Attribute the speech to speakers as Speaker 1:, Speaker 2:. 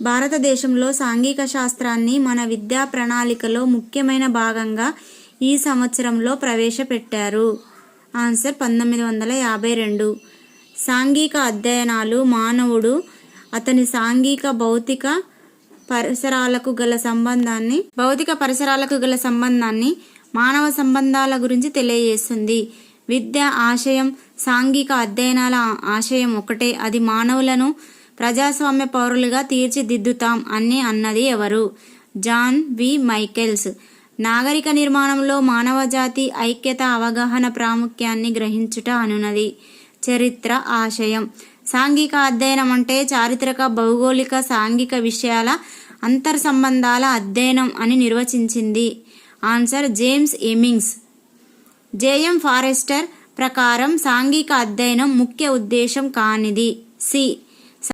Speaker 1: భారతదేశంలో సాంఘిక శాస్త్రాన్ని మన విద్యా ప్రణాళికలో ముఖ్యమైన భాగంగా ఈ సంవత్సరంలో ప్రవేశపెట్టారు. ఆన్సర్ 1952. సాంఘిక అధ్యయనాలు మానవుడు అతని సాంఘిక భౌతిక పరిసరాలకు గల సంబంధాన్ని మానవ సంబంధాల గురించి తెలియజేస్తుంది. విద్య ఆశయం సాంఘిక అధ్యయనాల ఆశయం ఒకటే, అది మానవులను ప్రజాస్వామ్య పౌరులుగా తీర్చిదిద్దుతాం అని అన్నది ఎవరు? జాన్ వి మైకెల్స్. నాగరిక నిర్మాణంలో మానవజాతి ఐక్యత అవగాహన ప్రాముఖ్యాన్ని గ్రహించుట అనున్నది చరిత్ర ఆశయం. సాంఘిక అధ్యయనం అంటే చారిత్రక భౌగోళిక సాంఘిక విషయాల అంతర్సంబంధాల అధ్యయనం అని నిర్వచించింది. ఆన్సర్ జేమ్స్ ఎమింగ్స్. జేఎం ఫారెస్టర్ ప్రకారం సాంఘిక అధ్యయనం ముఖ్య ఉద్దేశం కానిది. సి.